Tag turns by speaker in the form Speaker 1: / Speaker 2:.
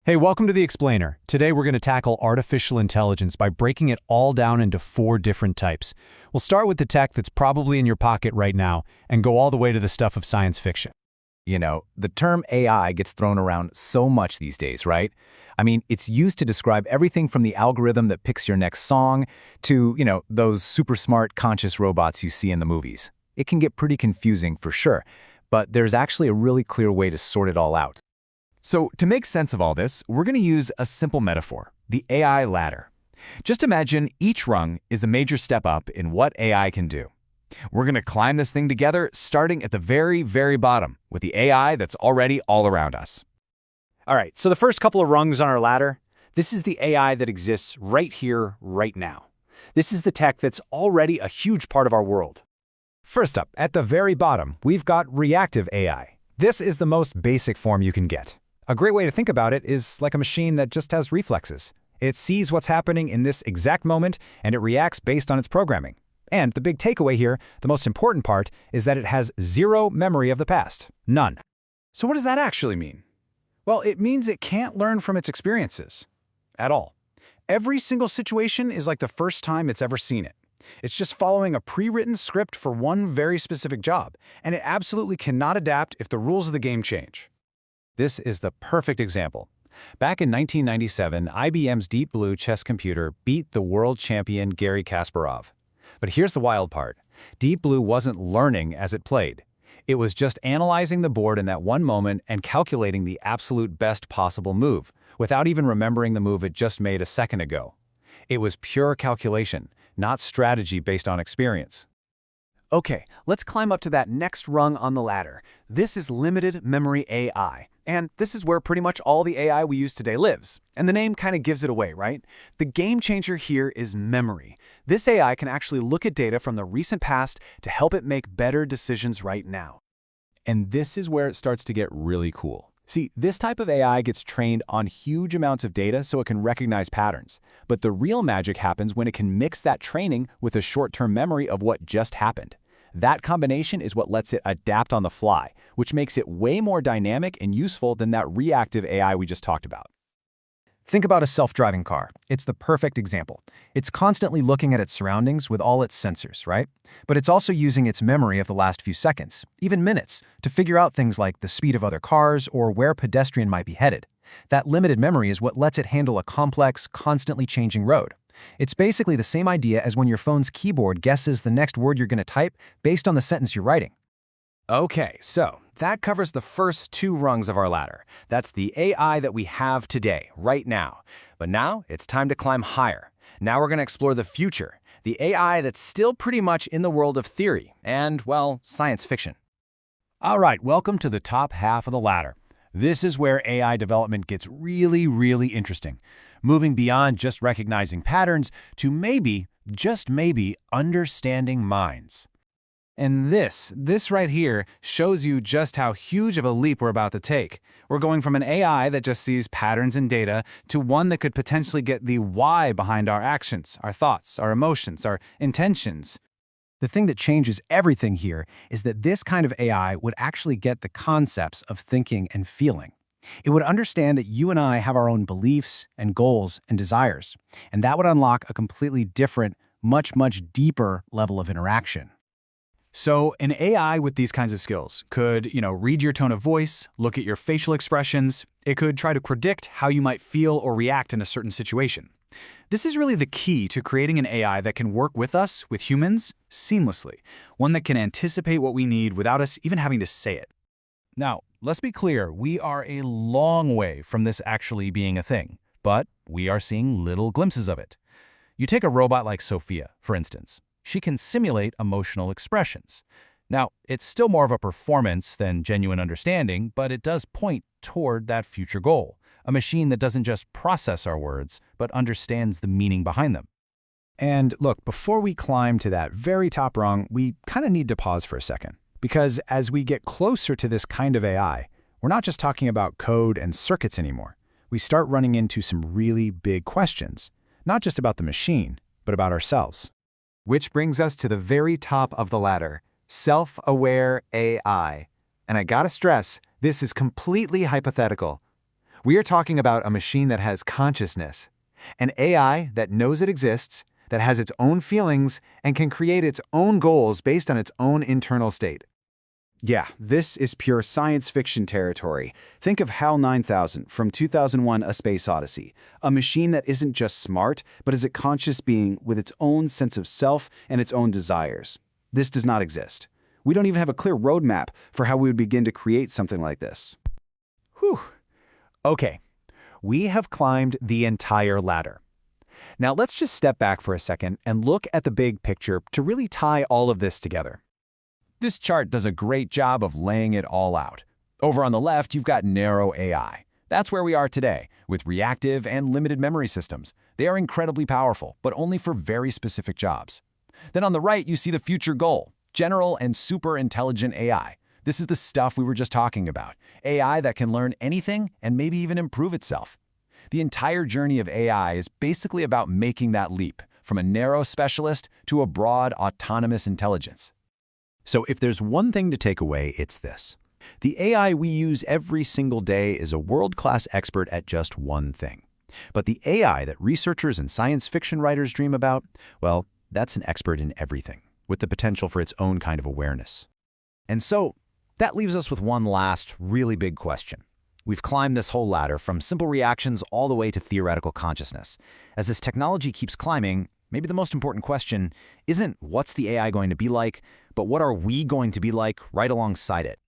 Speaker 1: Hey, welcome to The Explainer. Today we're going to tackle artificial intelligence by breaking it all down into 4 different types. We'll start with the tech that's probably in your pocket right now and go all the way to the stuff of science fiction.
Speaker 2: You know, the term AI gets thrown around so much these days, right? I mean, it's used to describe everything from the algorithm that picks your next song to, those super smart conscious robots you see in the movies. It can get pretty confusing for sure, but there's actually a really clear way to sort it all out. So to make sense of all this, we're going to use a simple metaphor, the AI ladder. Just imagine each rung is a major step up in what AI can do. We're going to climb this thing together, starting at the very, very bottom, with the AI that's already all around us.
Speaker 3: All right, so the first couple of rungs on our ladder, this is the AI that exists right here, right now. This is the tech that's already a huge part of our world.
Speaker 1: First up, at the very bottom, we've got reactive AI. This is the most basic form you can get. A great way to think about it is like a machine that just has reflexes. It sees what's happening in this exact moment, and it reacts based on its programming. And the big takeaway here, the most important part, is that it has zero memory of the past. None.
Speaker 3: So what does that actually mean? Well, it means it can't learn from its experiences. At all. Every single situation is like the first time it's ever seen it. It's just following a pre-written script for one very specific job, and it absolutely cannot adapt if the rules of the game change.
Speaker 2: This is the perfect example. Back in 1997, IBM's Deep Blue chess computer beat the world champion Garry Kasparov. But here's the wild part. Deep Blue wasn't learning as it played. It was just analyzing the board in that one moment and calculating the absolute best possible move, without even remembering the move it just made a second ago. It was pure calculation, not strategy based on experience.
Speaker 3: Okay, let's climb up to that next rung on the ladder. This is limited memory AI. And this is where pretty much all the AI we use today lives. And the name kind of gives it away, right? The game changer here is memory. This AI can actually look at data from the recent past to help it make better decisions right now.
Speaker 2: And this is where it starts to get really cool. See, this type of AI gets trained on huge amounts of data so it can recognize patterns. But the real magic happens when it can mix that training with a short-term memory of what just happened. That combination is what lets it adapt on the fly, which makes it way more dynamic and useful than that reactive AI we just talked about.
Speaker 1: Think about a self-driving car. It's the perfect example. It's constantly looking at its surroundings with all its sensors, right? But it's also using its memory of the last few seconds, even minutes, to figure out things like the speed of other cars or where a pedestrian might be headed. That limited memory is what lets it handle a complex, constantly changing road. It's basically the same idea as when your phone's keyboard guesses the next word you're going to type based on the sentence you're writing.
Speaker 2: Okay, so that covers the first 2 rungs of our ladder. That's the AI that we have today, right now. But now it's time to climb higher. Now we're going to explore the future, the AI that's still pretty much in the world of theory and, well, science fiction.
Speaker 1: All right, welcome to the top half of the ladder. This is where AI development gets really, really interesting, moving beyond just recognizing patterns to maybe, just maybe, understanding minds. And this right here shows you just how huge of a leap we're about to take. We're going from an AI that just sees patterns in data to one that could potentially get the why behind our actions, our thoughts, our emotions, our intentions. The thing that changes everything here is that this kind of AI would actually get the concepts of thinking and feeling. It would understand that you and I have our own beliefs and goals and desires, and that would unlock a completely different, much, much deeper level of interaction.
Speaker 3: So an AI with these kinds of skills could, read your tone of voice, look at your facial expressions. It could try to predict how you might feel or react in a certain situation. This is really the key to creating an AI that can work with us, with humans, seamlessly. One that can anticipate what we need without us even having to say it.
Speaker 1: Now, let's be clear, we are a long way from this actually being a thing, but we are seeing little glimpses of it. You take a robot like Sophia, for instance. She can simulate emotional expressions. Now, it's still more of a performance than genuine understanding, but it does point toward that future goal. A machine that doesn't just process our words, but understands the meaning behind them. And look, before we climb to that very top rung, we kind of need to pause for a second. Because as we get closer to this kind of AI, we're not just talking about code and circuits anymore. We start running into some really big questions, not just about the machine, but about ourselves.
Speaker 2: Which brings us to the very top of the ladder, self-aware AI. And I gotta stress, this is completely hypothetical. We are talking about a machine that has consciousness, an AI that knows it exists, that has its own feelings, and can create its own goals based on its own internal state.
Speaker 3: Yeah, this is pure science fiction territory. Think of HAL 9000 from 2001: A Space Odyssey, a machine that isn't just smart, but is a conscious being with its own sense of self and its own desires. This does not exist. We don't even have a clear roadmap for how we would begin to create something like this.
Speaker 2: Whew. Okay, we have climbed the entire ladder. Now let's just step back for a second and look at the big picture to really tie all of this together.
Speaker 1: This chart does a great job of laying it all out. Over on the left, you've got narrow AI. That's where we are today, with reactive and limited memory systems. They are incredibly powerful, but only for very specific jobs. Then on the right, you see the future goal, general and super intelligent AI. This is the stuff we were just talking about, AI that can learn anything and maybe even improve itself. The entire journey of AI is basically about making that leap from a narrow specialist to a broad autonomous intelligence.
Speaker 2: So if there's one thing to take away, it's this. The AI we use every single day is a world-class expert at just one thing. But the AI that researchers and science fiction writers dream about, well, that's an expert in everything, with the potential for its own kind of awareness. And so, that leaves us with one last, really big question. We've climbed this whole ladder from simple reactions all the way to theoretical consciousness. As this technology keeps climbing, maybe the most important question isn't what's the AI going to be like, but what are we going to be like right alongside it?